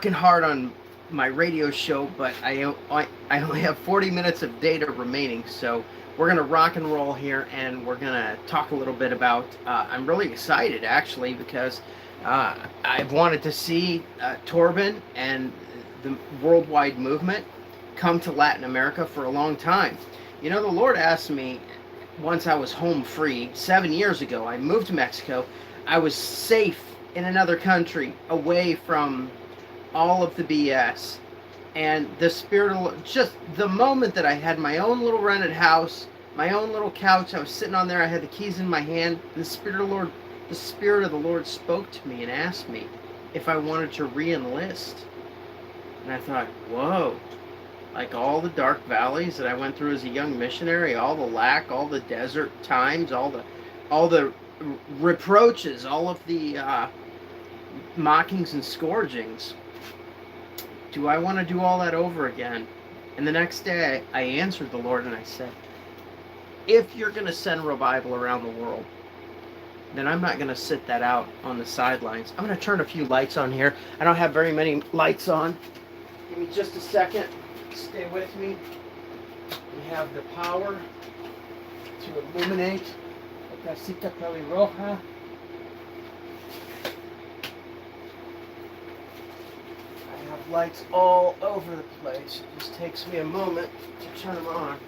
working hard on my radio show, but I only have 40 minutes of data remaining, so we're going to rock and roll here, and we're going to talk a little bit about, I'm really excited, actually, because I've wanted to see Torben and the worldwide movement come to Latin America for a long time. You know, the Lord asked me, once I was home free, 7 years ago, I moved to Mexico. I was safe in another country, away from all of the BS. And the Spirit of, just the moment that I had my own little rented house, my own little couch, I was sitting on there, I had the keys in my hand, the Spirit of the Lord spoke to me and asked me if I wanted to re-enlist. And I thought, whoa, like all the dark valleys that I went through as a young missionary, all the lack, all the desert times, all the reproaches, all of the mockings and scourgings. Do I want to do all that over again? And the next day I answered the Lord and I said, if you're going to send revival around the world, then I'm not going to sit that out on the sidelines. I'm going to turn a few lights on here. I don't have very many lights on. Give me just a second. Stay with me. We have the power to illuminate la casita pelirroja. I have lights all over the place. It just takes me a moment to turn them on.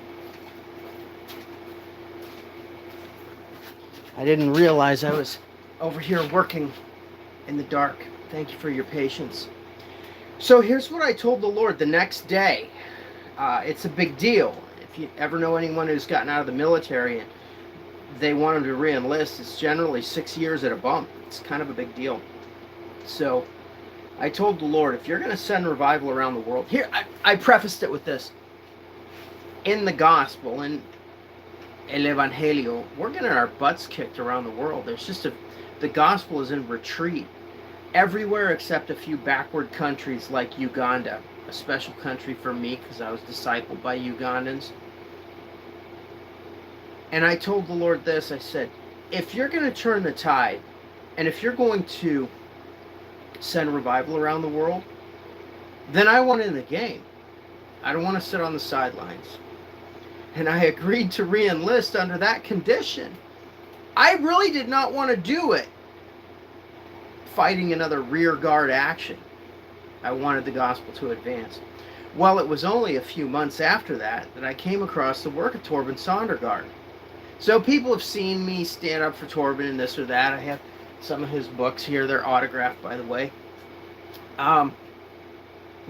I didn't realize I was over here working in the dark. Thank you for your patience. So here's what I told the Lord the next day. It's a big deal. If you ever know anyone who's gotten out of the military and they want them to re-enlist, it's generally 6 years at a bump. It's kind of a big deal. So I told the Lord, if you're going to send revival around the world, here, I prefaced it with this. In the gospel, in El Evangelio, we're getting our butts kicked around the world. There's just the gospel is in retreat everywhere except a few backward countries like Uganda, a special country for me because I was discipled by Ugandans. And I told the Lord this, I said, if you're going to turn the tide, and if you're going to send revival around the world, then I want in the game. I don't want to sit on the sidelines. And I agreed to re-enlist under that condition. I really did not want to do it fighting another rear guard action. I wanted the gospel to advance. Well, it was only a few months after that I came across the work of Torben Sondergaard. So people have seen me stand up for Torben and this or that. I have some of his books here. They're autographed, by the way. The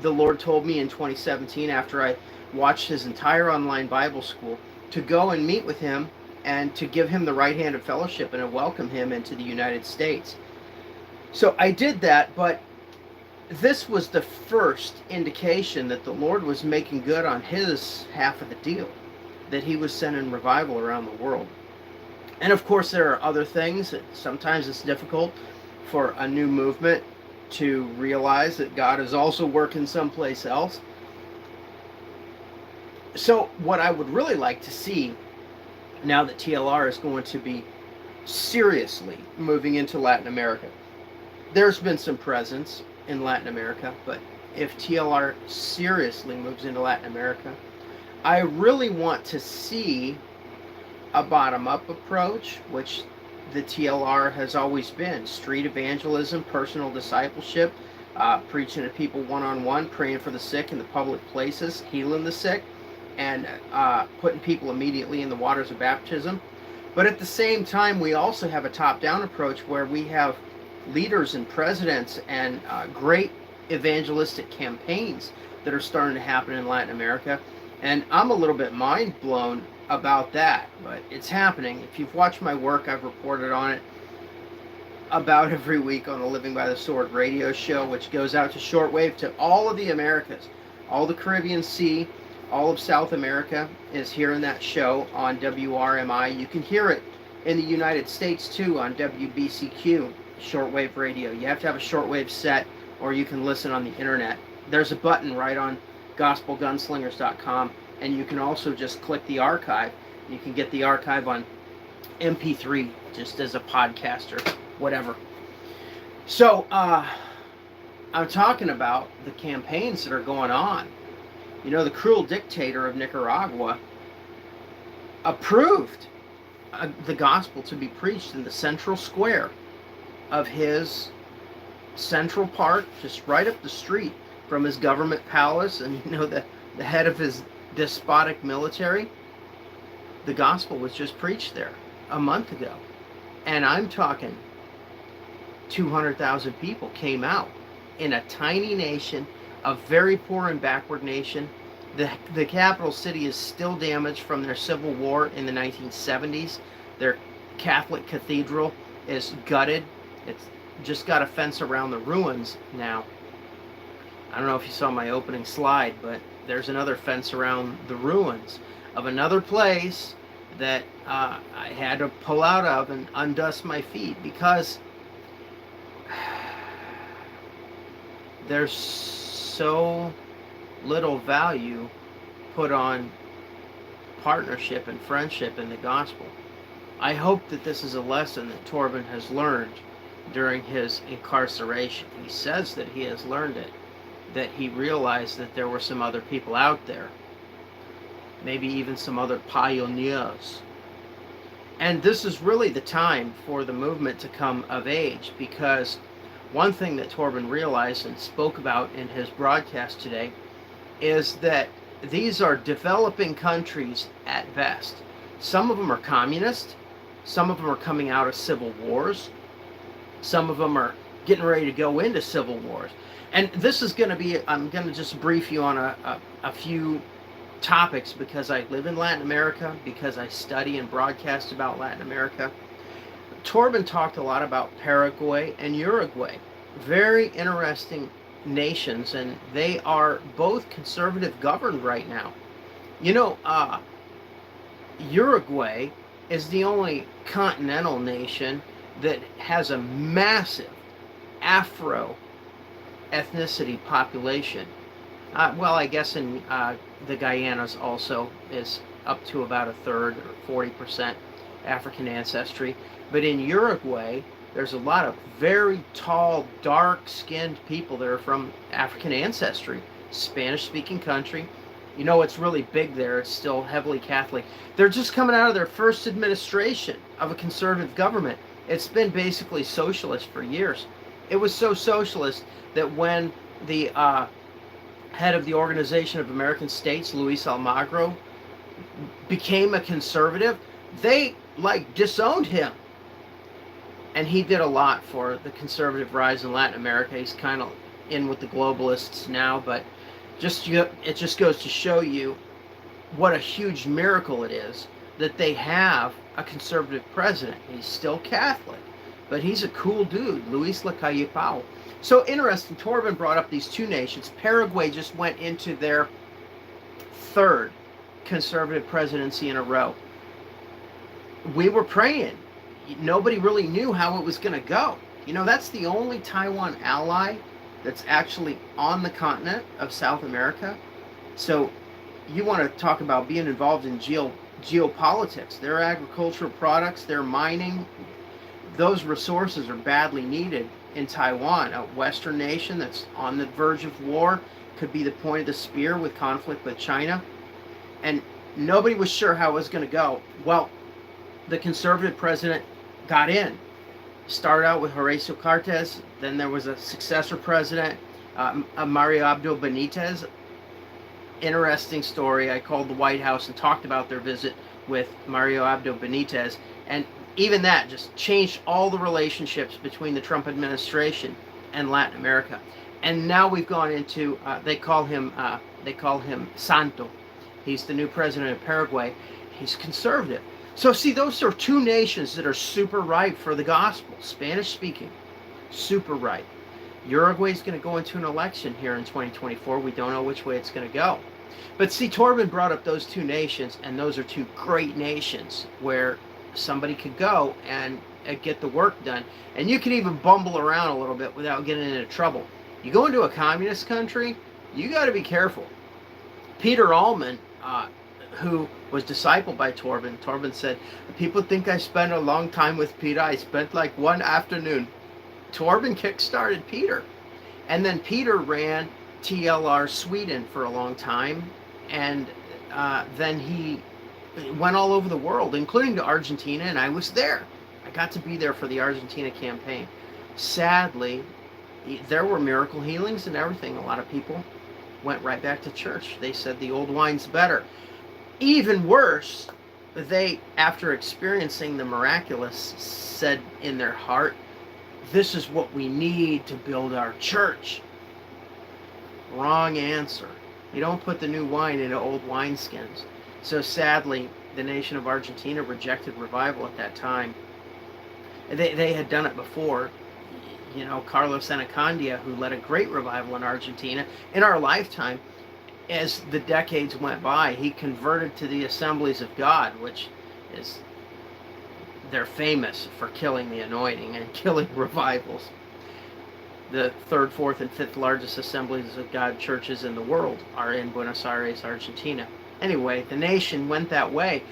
Lord told me in 2017, after I watched his entire online Bible school, to go and meet with him and to give him the right hand of fellowship and to welcome him into the United States. So I did that, but this was the first indication that the Lord was making good on his half of the deal, that he was sending revival around the world. And of course there are other things. Sometimes it's difficult for a new movement to realize that God is also working someplace else. So what I would really like to see, now that TLR is going to be seriously moving into Latin America, there's been some presence in Latin America, but if TLR seriously moves into Latin America, I really want to see a bottom-up approach, which the TLR has always been. Street evangelism, personal discipleship, preaching to people one-on-one, praying for the sick in the public places, healing the sick, and putting people immediately in the waters of baptism. But at the same time, we also have a top-down approach where we have leaders and presidents and great evangelistic campaigns that are starting to happen in Latin America. And I'm a little bit mind blown about that, but it's happening. If you've watched my work, I've reported on it about every week on the Living by the Sword radio show, which goes out to shortwave to all of the Americas. All the Caribbean Sea, all of South America is hearing that show on WRMI. You can hear it in the United States too on WBCQ, shortwave radio. You have to have a shortwave set, or you can listen on the internet. There's a button right on gospelgunslingers.com, and you can also just click the archive. You can get the archive on MP3 just as a podcast or whatever. So I'm talking about the campaigns that are going on. You know, the cruel dictator of Nicaragua approved the gospel to be preached in the central square of his Central Park, just right up the street from his government palace, and you know, the head of his despotic military. The gospel was just preached there a month ago, and I'm talking 200,000 people came out in a tiny nation, a very poor and backward nation. The capital city is still damaged from their civil war in the 1970s. Their Catholic cathedral is gutted. It's just got a fence around the ruins now. I don't know if you saw my opening slide, but there's another fence around the ruins of another place that I had to pull out of and undust my feet, because there's so little value put on partnership and friendship in the gospel. I hope that this is a lesson that Torben has learned during his incarceration. He says that he has learned it, that he realized that there were some other people out there, maybe even some other pioneers. And this is really the time for the movement to come of age, because one thing that Torben realized and spoke about in his broadcast today is that these are developing countries at best. Some of them are communist, some of them are coming out of civil wars, some of them are getting ready to go into civil wars. And this is going to be, I'm going to just brief you on a few topics, because I live in Latin America, because I study and broadcast about Latin America. Torben talked a lot about Paraguay and Uruguay. Very interesting nations, and they are both conservative governed right now. You know, Uruguay is the only continental nation that has a massive Afro ethnicity population. Well, I guess in the Guyanas also is up to about a third or 40% African ancestry. But in Uruguay, there's a lot of very tall, dark-skinned people that are from African ancestry, Spanish-speaking country. You know what's really big there? It's still heavily Catholic. They're just coming out of their first administration of a conservative government. It's been basically socialist for years. It was so socialist that when the head of the Organization of American States, Luis Almagro, became a conservative, they disowned him. And he did a lot for the conservative rise in Latin America. He's kind of in with the globalists now, but it just goes to show you what a huge miracle it is that they have a conservative president. He's still Catholic, but he's a cool dude, Luis Lacalle Pou. So interesting, Torben brought up these two nations. Paraguay just went into their third conservative presidency in a row. We were praying. Nobody really knew how it was going to go. You know, that's the only Taiwan ally that's actually on the continent of South America. So you want to talk about being involved in geopolitics. Their agricultural products, their mining, those resources are badly needed in Taiwan, a Western nation that's on the verge of war, could be the point of the spear with conflict with China. And nobody was sure how it was going to go. Well, the conservative president got in. Started out with Horacio Cartes, then there was a successor president, Mario Abdo Benitez. Interesting story. I called the White House and talked about their visit with Mario Abdo Benitez, and even that just changed all the relationships between the Trump administration and Latin America. And now we've gone into, they call him Santo. He's the new president of Paraguay. He's conservative. So see, those are two nations that are super ripe for the gospel, Spanish speaking, super ripe. Uruguay's going to go into an election here in 2024. We don't know which way it's going to go. But see, Torben brought up those two nations, and those are two great nations where somebody could go and get the work done. And you can even bumble around a little bit without getting into trouble. You go into a communist country, you got to be careful. Peter Allman, who was discipled by Torben. Torben said, people think I spent a long time with Peter. I spent like one afternoon. Torben kick-started Peter. And then Peter ran TLR Sweden for a long time, and then he went all over the world, including to Argentina, and I was there. I got to be there for the Argentina campaign. Sadly, there were miracle healings and everything. A lot of people went right back to church. They said the old wine's better. Even worse, they, after experiencing the miraculous, said in their heart, this is what we need to build our church. Wrong answer. You don't put the new wine into old wineskins. So sadly, the nation of Argentina rejected revival at that time. They had done it before. You know, Carlos Anacondia, who led a great revival in Argentina in our lifetime, as the decades went by, he converted to the Assemblies of God, which is, they're famous for killing the anointing and killing revivals. The third, fourth, and fifth largest Assemblies of God churches in the world are in Buenos Aires, Argentina. Anyway, the nation went that way,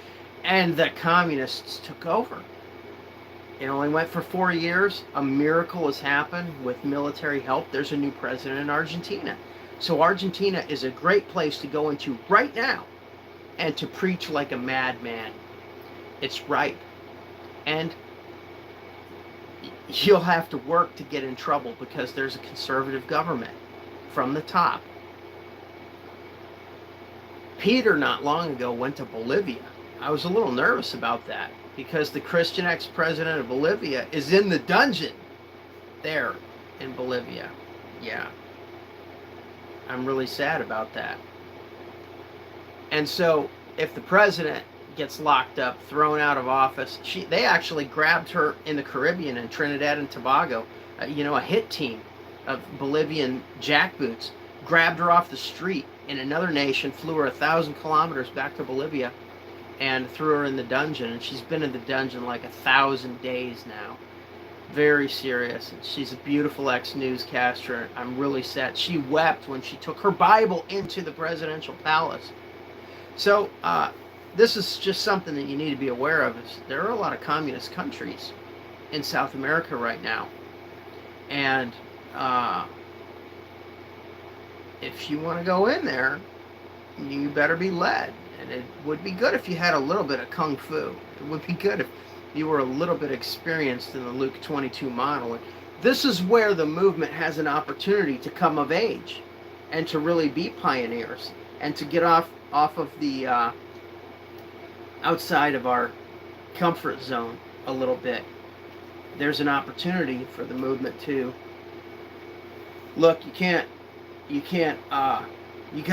and the communists took over. It only went for 4 years. A miracle has happened with military help. There's a new president in Argentina. So Argentina is a great place to go into right now and to preach like a madman. It's ripe. And you'll have to work to get in trouble because there's a conservative government from the top. Peter, not long ago, went to Bolivia. I was a little nervous about that because the Christian ex-president of Bolivia is in the dungeon there in Bolivia. Yeah. I'm really sad about that. And so if the president gets locked up, thrown out of office, they actually grabbed her in the Caribbean, in Trinidad and Tobago. A hit team of Bolivian jackboots grabbed her off the street in another nation, flew her 1,000 kilometers back to Bolivia, and threw her in the dungeon. And she's been in the dungeon like 1,000 days now. Very serious. And she's a beautiful ex-newscaster. I'm really sad. She wept when she took her Bible into the presidential palace. So this is just something that you need to be aware of. There are a lot of communist countries in South America right now. And if you want to go in there, you better be led. And it would be good if you had a little bit of kung fu. It would be good if you were a little bit experienced in the Luke 22 model. This is where the movement has an opportunity to come of age and to really be pioneers and to get off of the outside of our comfort zone a little bit. There's an opportunity for the movement to look. You got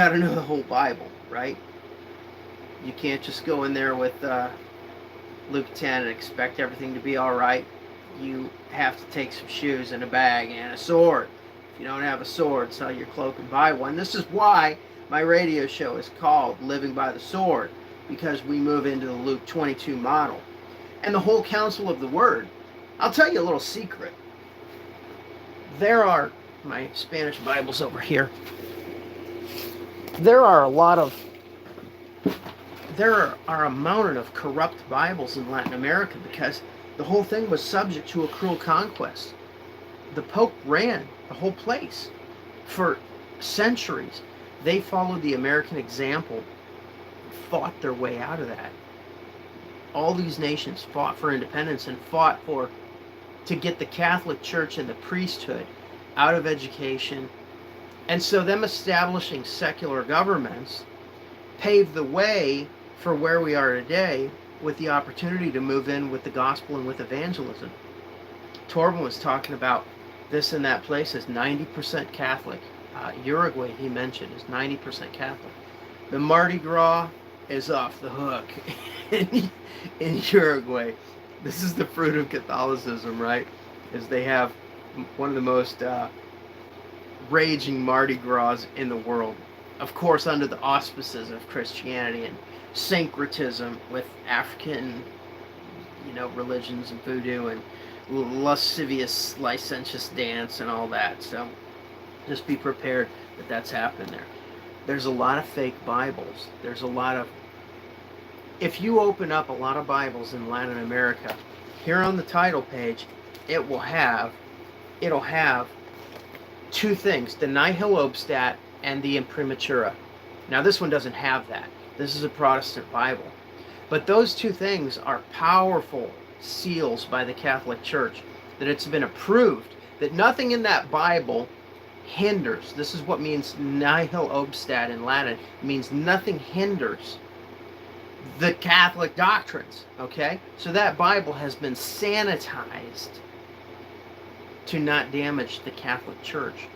to know the whole Bible, right? You can't just go in there with Luke 10 and expect everything to be all right. You have to take some shoes and a bag and a sword. If you don't have a sword, sell your cloak and buy one. This is why my radio show is called Living by the Sword, because we move into the Luke 22 model. And the whole counsel of the Word. I'll tell you a little secret. There are, my Spanish Bible's over here. There are a mountain of corrupt Bibles in Latin America because the whole thing was subject to a cruel conquest. The Pope ran the whole place for centuries. They followed the American example, fought their way out of that. All these nations fought for independence and fought to get the Catholic Church and the priesthood out of education. And so them establishing secular governments paved the way for where we are today, with the opportunity to move in with the gospel and with evangelism. Torben was talking about this and that place is 90% Catholic. Uruguay, he mentioned, is 90% Catholic. The Mardi Gras is off the hook in Uruguay. This is the fruit of Catholicism, right? Is they have one of the most raging Mardi Gras in the world. Of course, under the auspices of Christianity and syncretism with African, religions and voodoo and lascivious, licentious dance and all that. So just be prepared that that's happening there. There's a lot of fake Bibles. There's a lot of, if you open up a lot of Bibles in Latin America, here on the title page, it'll have two things, the Nihil Obstat and the Imprimatura. Now this one doesn't have that. This is a Protestant Bible. But those two things are powerful seals by the Catholic Church, that it's been approved, that nothing in that Bible hinders. This is what means Nihil Obstat in Latin. It means nothing hinders the Catholic doctrines, okay? So that Bible has been sanitized to not damage the Catholic Church.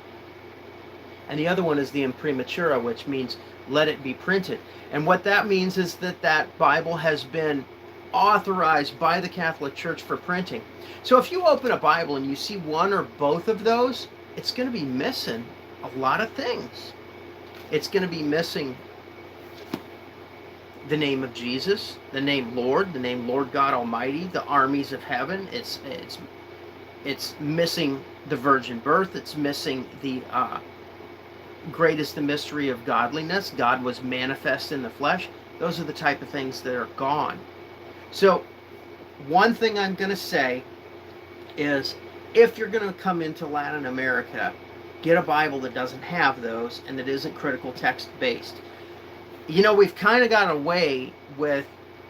And the other one is the Imprimatura, which means let it be printed. And what that means is that that Bible has been authorized by the Catholic Church for printing. So if you open a Bible and you see one or both of those, it's going to be missing a lot of things. It's going to be missing the name of Jesus, the name Lord God Almighty, the armies of heaven. It's missing the virgin birth. It's missing the great is the mystery of godliness. God was manifest in the flesh. Those are the type of things that are gone. So one thing I'm going to say is, if you're going to come into Latin America, get a Bible that doesn't have those and that isn't critical text based. You know, we've kind of gotten away with,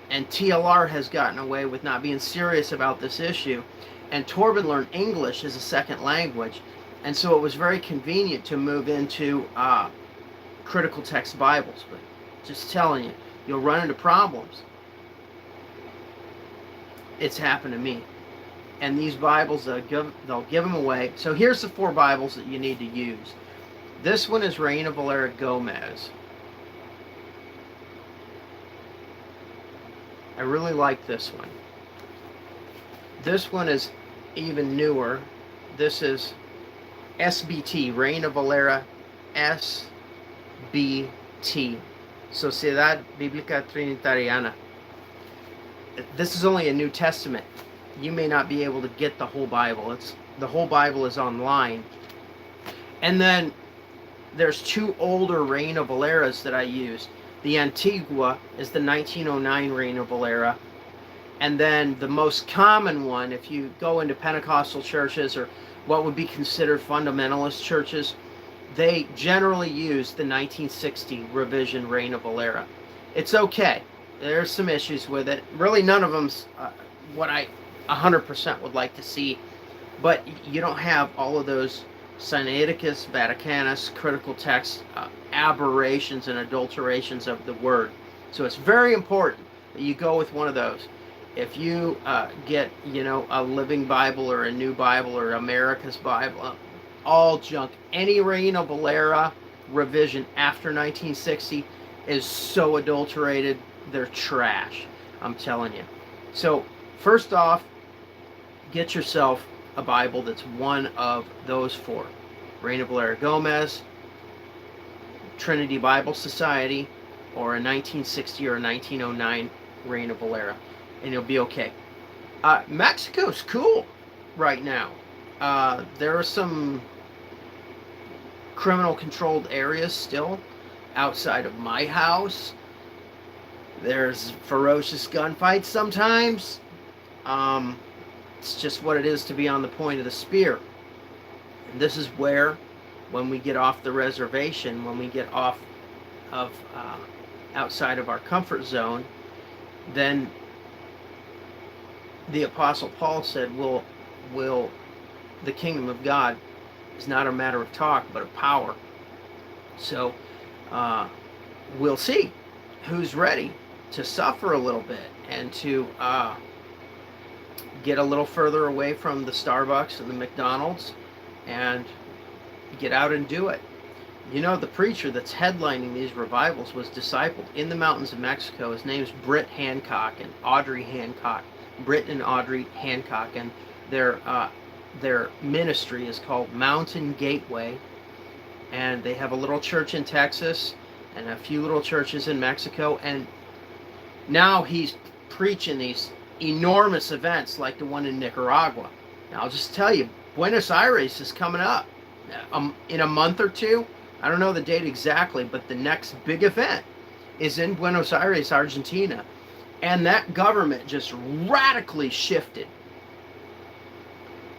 and TLR has gotten away with, not being serious about this issue. And Torben learned English as a second language. And so it was very convenient to move into critical text Bibles. But just telling you, you'll run into problems. It's happened to me. And these Bibles, they'll give them away. So here's the 4 Bibles that you need to use. This one is Reina Valera Gomez. I really like this one. This one is even newer. This is SBT, Reina Valera SBT, Sociedad Bíblica Trinitariana. This is only a New Testament. You may not be able to get the whole Bible. The whole Bible is online. And then there's 2 older Reina Valeras that I use. The Antigua is the 1909 Reina Valera. And then the most common one, if you go into Pentecostal churches or what would be considered fundamentalist churches, they generally use the 1960 revision Reina Valera. It's okay. There's some issues with it. Really, none of them's what I 100% would like to see. But you don't have all of those Sinaiticus, Vaticanus, critical text aberrations and adulterations of the word. So it's very important that you go with one of those. If you get, a Living Bible or a New Bible or America's Bible, all junk. Any Reina Valera revision after 1960 is so adulterated, they're trash. I'm telling you. So first off, get yourself a Bible that's one of those 4. Reina Valera Gomez, Trinity Bible Society, or a 1960 or a 1909 Reina Valera. And you'll be okay. Mexico's cool right now. There are some criminal-controlled areas still outside of my house. There's ferocious gunfights sometimes. It's just what it is to be on the point of the spear. And this is where, when we get off the reservation, when we get off of outside of our comfort zone, then the Apostle Paul said, will the kingdom of God is not a matter of talk, but of power. So we'll see who's ready to suffer a little bit and to get a little further away from the Starbucks and the McDonald's and get out and do it. The preacher that's headlining these revivals was discipled in the mountains of Mexico. His name's Britt Hancock and Audrey Hancock. Britt and Audrey Hancock, and their ministry is called Mountain Gateway, and they have a little church in Texas and a few little churches in Mexico, and now he's preaching these enormous events like the one in Nicaragua. Now I'll just tell you, Buenos Aires is coming up in a month or 2. I don't know the date exactly, but the next big event is in Buenos Aires, Argentina. And that government just radically shifted.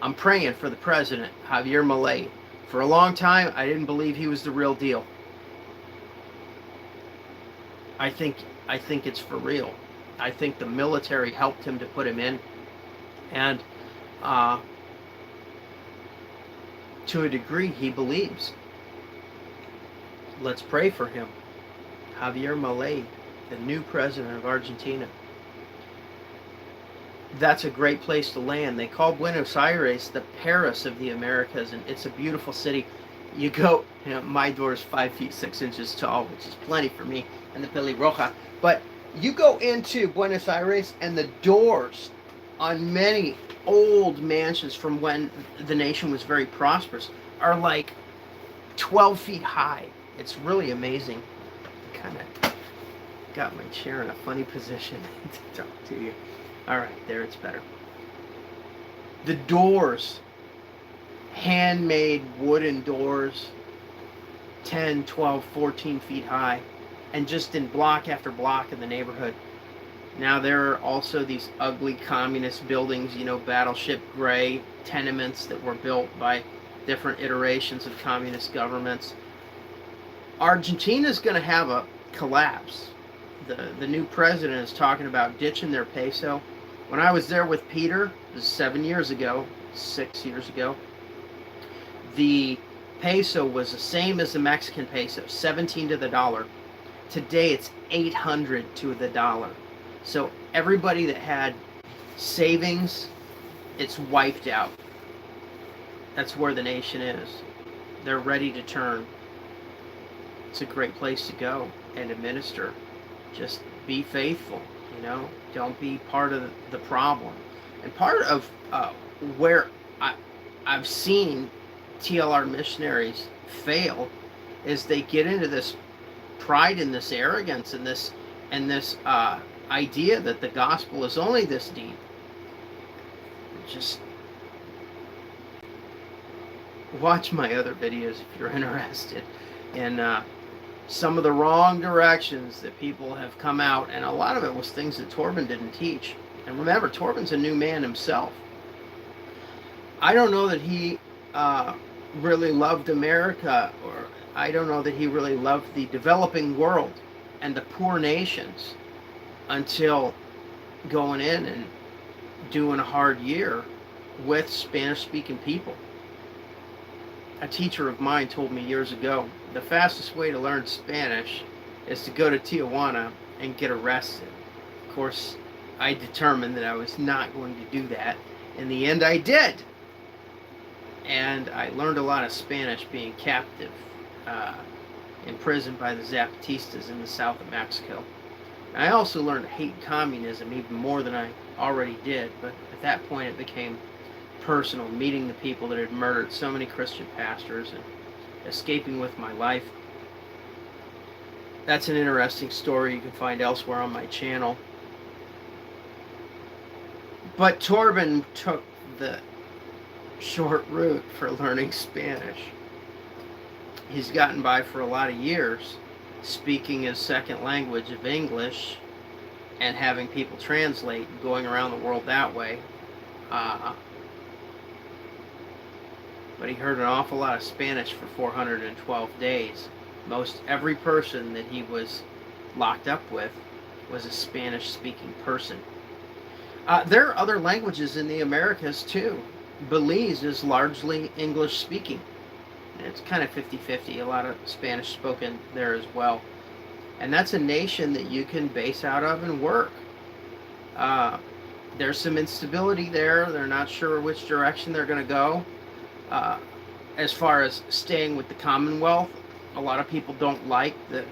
I'm praying for the president, Javier Milei, For a long time, I didn't believe he was the real deal. I think it's for real. I think the military helped him to put him in, and to a degree, he believes. Let's pray for him. Javier Milei, the new president of Argentina. That's a great place to land. They call Buenos Aires the Paris of the Americas, and it's a beautiful city. You go, my door is 5 feet 6 inches tall, which is plenty for me, and the pelirroja. But you go into Buenos Aires, and the doors on many old mansions from when the nation was very prosperous are like 12 feet high. It's really amazing. Kind of got my chair in a funny position to talk to you. All right, there, it's better. The doors, handmade wooden doors, 10, 12, 14 feet high, and just in block after block in the neighborhood. Now there are also these ugly communist buildings, Battleship Gray tenements that were built by different iterations of communist governments. Argentina's going to have a collapse. The new president is talking about ditching their peso. When I was there with Peter, this is 6 years ago, the peso was the same as the Mexican peso, 17 to the dollar. Today it's 800 to the dollar. So everybody that had savings, it's wiped out. That's where the nation is. They're ready to turn. It's a great place to go and administer. Just be faithful, Don't be part of the problem. And part of where I've seen TLR missionaries fail is they get into this pride and this arrogance and this idea that the gospel is only this deep. Just watch my other videos if you're interested in some of the wrong directions that people have come out, and a lot of it was things that Torben didn't teach. And remember, Torben's a new man himself. I don't know that he really loved America, or I don't know that he really loved the developing world and the poor nations until going in and doing a hard year with Spanish-speaking people. A teacher of mine told me years ago, the fastest way to learn Spanish is to go to Tijuana and get arrested. Of course, I determined that I was not going to do that. In the end, I did. And I learned a lot of Spanish being captive, imprisoned by the Zapatistas in the south of Mexico. And I also learned to hate communism even more than I already did, but at that point it became personal, meeting the people that had murdered so many Christian pastors and escaping with my life. That's an interesting story you can find elsewhere on my channel. But Torben took the short route for learning Spanish. He's gotten by for a lot of years speaking his second language of English and having people translate and going around the world that way. But he heard an awful lot of Spanish for 412 days. Most every person that he was locked up with was a Spanish-speaking person. There are other languages in the Americas too. Belize is largely English-speaking. It's kind of 50-50, a lot of Spanish spoken there as well. And that's a nation that you can base out of and work. There's some instability there. They're not sure which direction they're going to go. As far as staying with the Commonwealth, a lot of people don't like the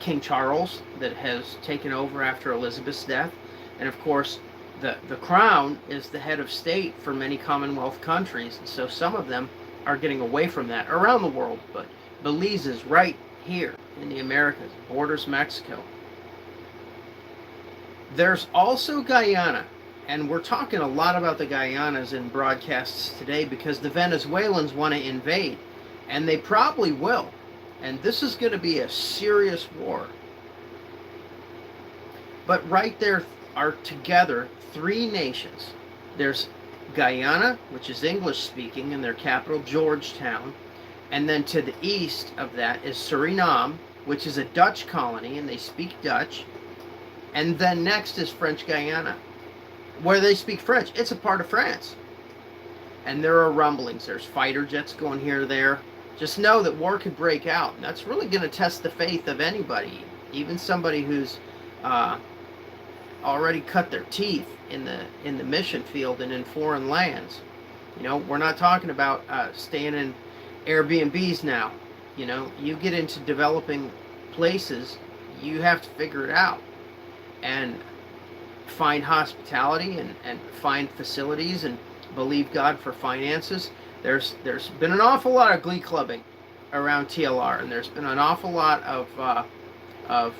King Charles that has taken over after Elizabeth's death. And of course, the crown is the head of state for many Commonwealth countries. And so some of them are getting away from that around the world. But Belize is right here in the Americas, borders Mexico. There's also Guyana. And we're talking a lot about the Guyanas in broadcasts today because the Venezuelans want to invade. And they probably will. And this is going to be a serious war. But right there are together three nations. There's Guyana, which is English speaking, and their capital, Georgetown. And then to the east of that is Suriname, which is a Dutch colony, and they speak Dutch. And then next is French Guiana, where they speak French. It's a part of France. And there are rumblings. There's fighter jets going here or there. Just know that war could break out. And that's really going to test the faith of anybody, even somebody who's already cut their teeth in the mission field and in foreign lands. You know, we're not talking about staying in Airbnbs now. You know, you get into developing places, you have to figure it out and find hospitality and find facilities and believe God for finances. There's been an awful lot of glee clubbing around TLR, and there's been an awful lot of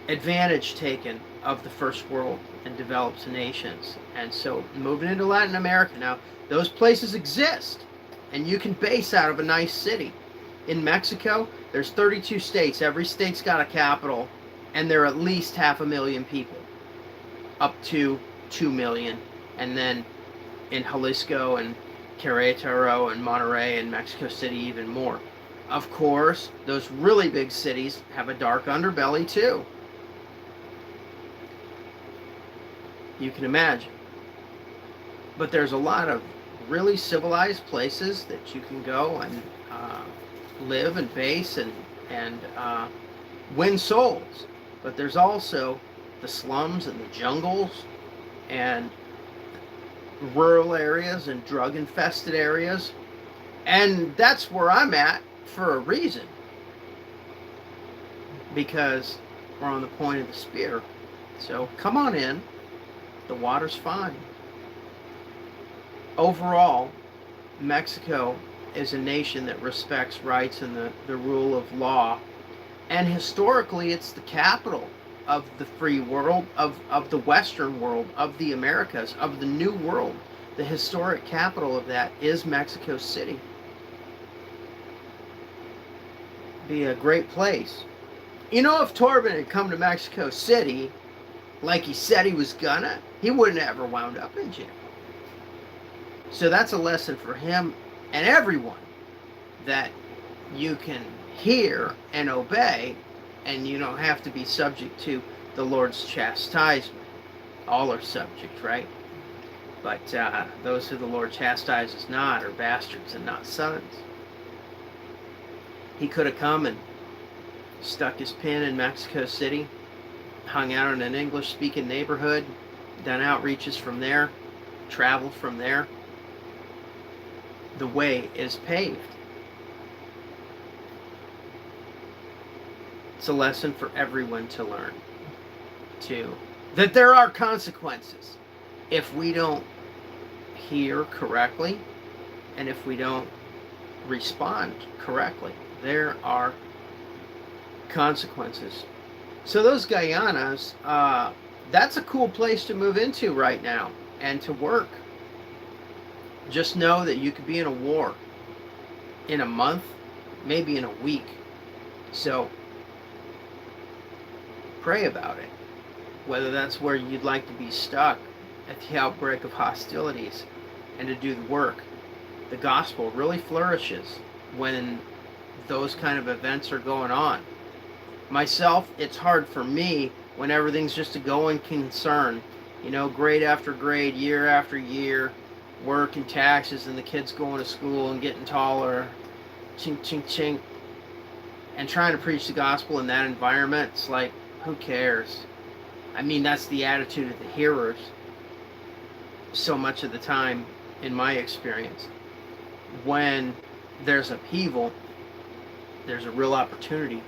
advantage taken of the first world and developed nations. And so moving into Latin America now, those places exist, and you can base out of a nice city. In Mexico, there's 32 states. Every state's got a capital, and there are at least 500,000 people, up to 2 million. And then in Jalisco and Querétaro and Monterrey and Mexico City, even more. Of course, those really big cities have a dark underbelly too. You can imagine. But there's a lot of really civilized places that you can go and live and base and win souls. But there's also the slums and the jungles and rural areas and drug-infested areas. And that's where I'm at for a reason. Because we're on the point of the spear. So come on in. The water's fine. Overall, Mexico is a nation that respects rights and the rule of law. And historically, it's the capital of the free world, of the Western world, of the Americas, of the New World. The historic capital of that is Mexico City. Be a great place. You know, if Torben had come to Mexico City like he said he was gonna, he wouldn't have ever wound up in jail. So that's a lesson for him and everyone, that you can hear and obey, and you don't have to be subject to the Lord's chastisement. All are subject, right? But those who the Lord chastises not are bastards and not sons. He could have come and stuck his pin in Mexico City, hung out in an English-speaking neighborhood, done outreaches from there, traveled from there. The way is paved. It's a lesson for everyone to learn, too, that there are consequences if we don't hear correctly and if we don't respond correctly. There are consequences. So those Guyanas, that's a cool place to move into right now and to work. Just know that you could be in a war in a month, maybe in a week. So pray about it. Whether that's where you'd like to be stuck at the outbreak of hostilities and to do the work. The gospel really flourishes when those kind of events are going on. Myself, it's hard for me when everything's just a going concern. You know, grade after grade, year after year, work and taxes, and the kids going to school and getting taller, chink, chink, chink. And trying to preach the gospel in that environment, it's like, who cares? I mean, that's the attitude of the hearers so much of the time, in my experience. When there's upheaval, there's a real opportunity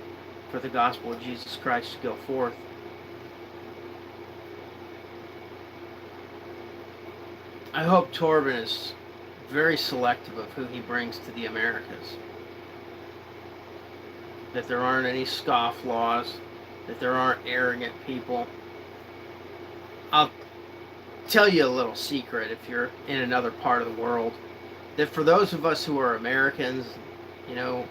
for the gospel of Jesus Christ to go forth. I hope Torben is very selective of who he brings to the Americas. That there aren't any scofflaws, that there aren't arrogant people. I'll tell you a little secret if you're in another part of the world, that for those of us who are Americans, you know,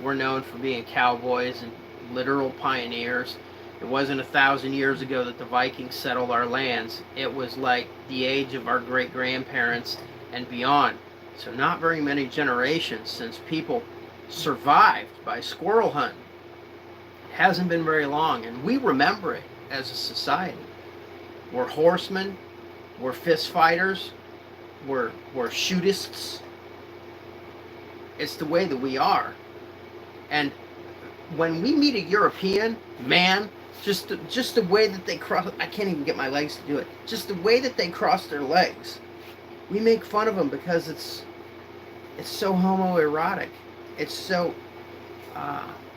we're known for being cowboys and literal pioneers. It wasn't 1,000 years ago that the Vikings settled our lands. It was like the age of our great-grandparents and beyond. So not very many generations since people survived by squirrel hunting. It hasn't been very long, and we remember it as a society. We're horsemen, we're fist fighters, we're shootists. It's the way that we are. And when we meet a European man, just the way that they cross, I can't even get my legs to do it, just the way that they cross their legs, we make fun of them because it's so homoerotic. It's so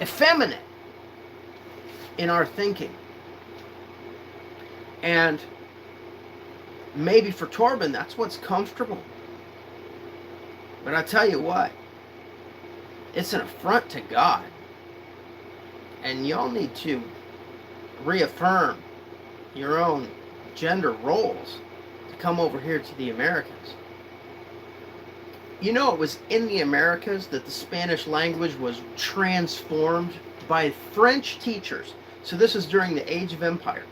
effeminate in our thinking. And maybe for Torben, that's what's comfortable. But I tell you what, it's an affront to God. And y'all need to reaffirm your own gender roles to come over here to the Americas. You know, it was in the Americas that the Spanish language was transformed by French teachers. So this is during the Age of Empire.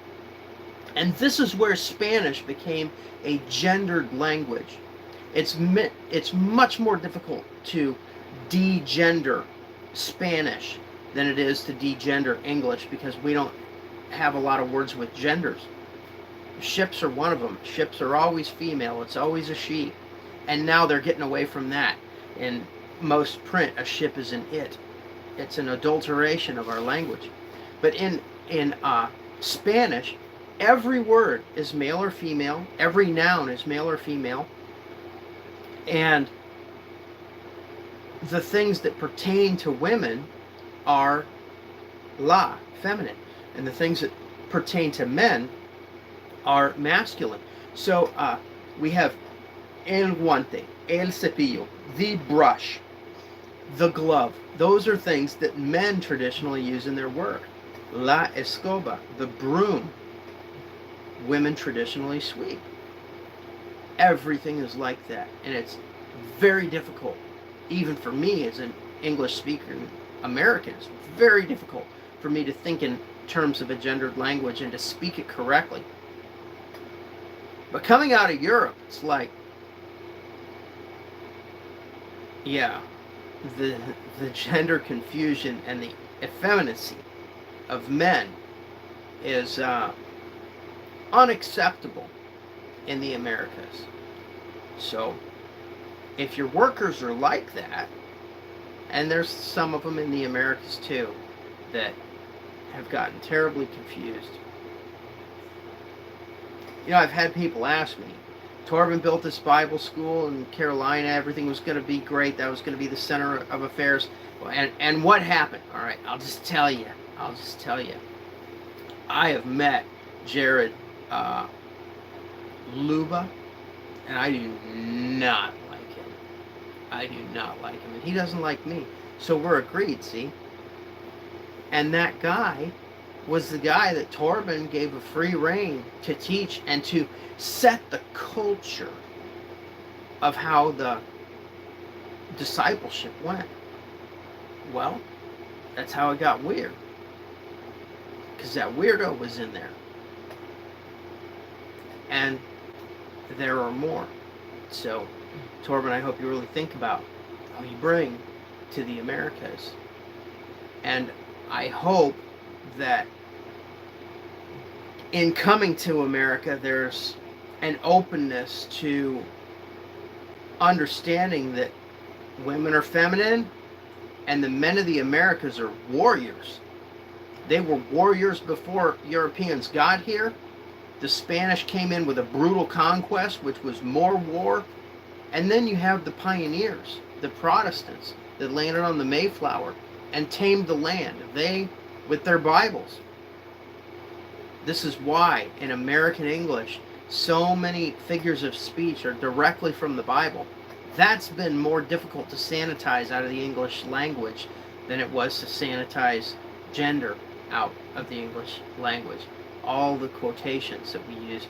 And this is where Spanish became a gendered language. It's much more difficult to de-gender Spanish than it is to de-gender English, because we don't have a lot of words with genders. Ships are one of them. Ships are always female. It's always a she. And now they're getting away from that. In most print, a ship is an it. It's an adulteration of our language. But in Spanish, every word is male or female. Every noun is male or female. And the things that pertain to women are la, feminine. And the things that pertain to men are masculine. So we have el guante, el cepillo, the brush, the glove. Those are things that men traditionally use in their work. La escoba, the broom. Women traditionally sweep. Everything is like that. And it's very difficult, even for me as an English speaker American, it's very difficult for me to think in terms of a gendered language and to speak it correctly. But coming out of Europe, it's like, yeah, the gender confusion and the effeminacy of men is unacceptable in the Americas. So if your workers are like that, and there's some of them in the Americas too that have gotten terribly confused. You know, I've had people ask me, Torben built this Bible school in Carolina, everything was going to be great, that was going to be the center of affairs. And what happened? All right, I'll just tell you. I have met Jared Luba, and I do not like him. And he doesn't like me. So we're agreed, see? And that guy was the guy that Torben gave a free rein to teach and to set the culture of how the discipleship went. Well, that's how it got weird. Because that weirdo was in there. And there are more. So, Torben, I hope you really think about who you bring to the Americas. And I hope that in coming to America, there's an openness to understanding that women are feminine and the men of the Americas are warriors. They were warriors before Europeans got here. The Spanish came in with a brutal conquest, which was more war. And then you have the pioneers, the Protestants, that landed on the Mayflower and tamed the land. They, with their Bibles. This is why in American English, so many figures of speech are directly from the Bible. That's been more difficult to sanitize out of the English language than it was to sanitize gender out of the English language. All the quotations that we use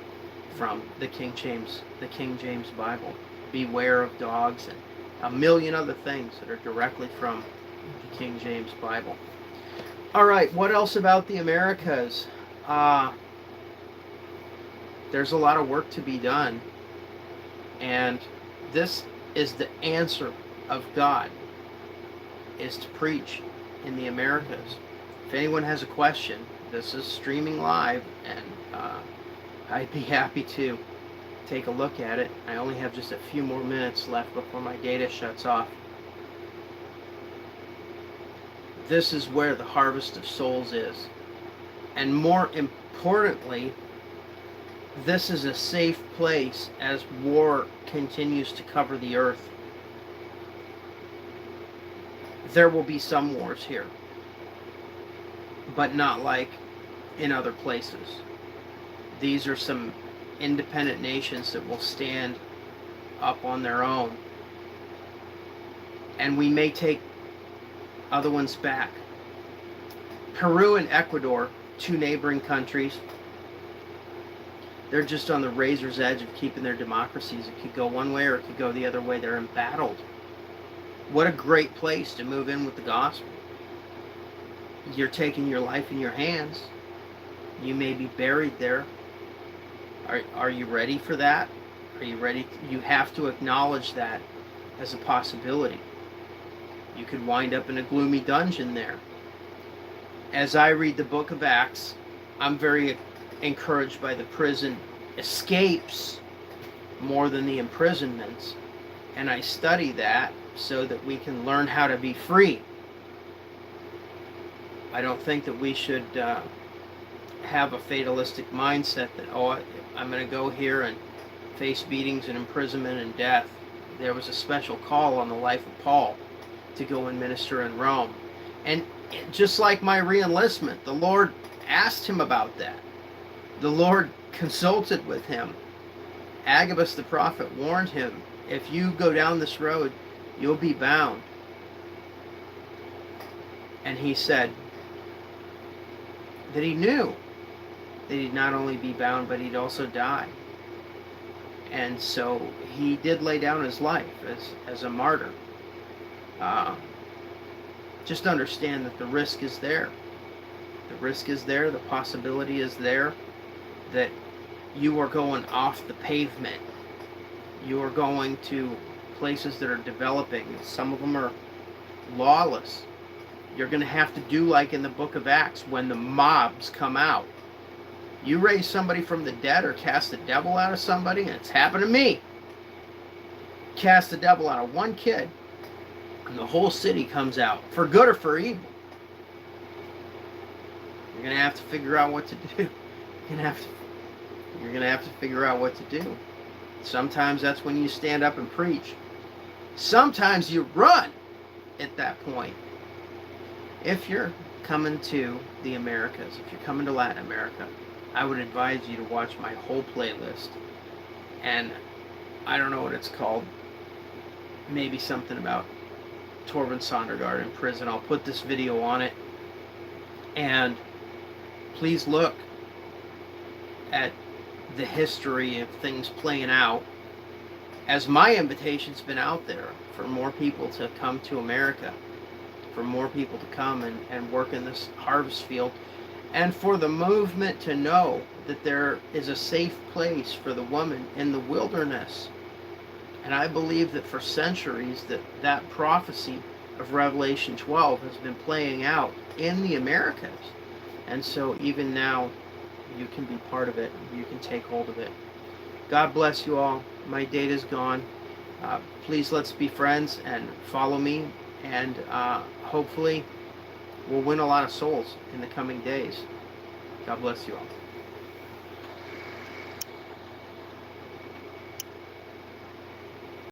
from the King James Bible. Beware of dogs and a million other things that are directly from the King James Bible. All right, what else about the Americas? There's a lot of work to be done, and this is the answer of God, is to preach in the Americas. If anyone has a question, this is streaming live, and I'd be happy to take a look at it. I only have just a few more minutes left before my data shuts off. This is where the harvest of souls is. And more importantly, this is a safe place as war continues to cover the earth. There will be some wars here, but not like in other places. These are some independent nations that will stand up on their own. And we may take other ones back. Peru and Ecuador, two neighboring countries, they're just on the razor's edge of keeping their democracies. It could go one way or it could go the other way. They're embattled. What a great place to move in with the gospel. You're taking your life in your hands. You may be buried there. Are you ready for that? Are you ready? You have to acknowledge that as a possibility. You could wind up in a gloomy dungeon there. As I read the book of Acts, I'm very encouraged by the prison escapes more than the imprisonments. And I study that so that we can learn how to be free. I don't think that we should have a fatalistic mindset that, oh, I'm going to go here and face beatings and imprisonment and death. There was a special call on the life of Paul to go and minister in Rome. And just like my re-enlistment, the Lord asked him about that. The Lord consulted with him. Agabus the prophet warned him, if you go down this road, you'll be bound. And he said that he knew that he'd not only be bound, but he'd also die. And so he did lay down his life as a martyr. Just understand that the risk is there. The risk is there. The possibility is there that you are going off the pavement. You are going to places that are developing. Some of them are lawless. You're going to have to do like in the book of Acts when the mobs come out. You raise somebody from the dead or cast the devil out of somebody, and it's happened to me. Cast the devil out of one kid, and the whole city comes out, for good or for evil. You're going to have to figure out what to do. You're going to have to figure out what to do. Sometimes that's when you stand up and preach. Sometimes you run at that point. If you're coming to the Americas, if you're coming to Latin America, I would advise you to watch my whole playlist. And I don't know what it's called. Maybe something about Torben Sondergaard in prison. I'll put this video on it. And please look at the history of things playing out, as my invitation's been out there for more people to come to America, for more people to come and work in this harvest field, and for the movement to know that there is a safe place for the woman in the wilderness. And I believe that for centuries that prophecy of Revelation 12 has been playing out in the Americas. And so even now, you can be part of it. You can take hold of it. God bless you all. My data's gone. Please let's be friends and follow me. And hopefully we'll win a lot of souls in the coming days. God bless you all.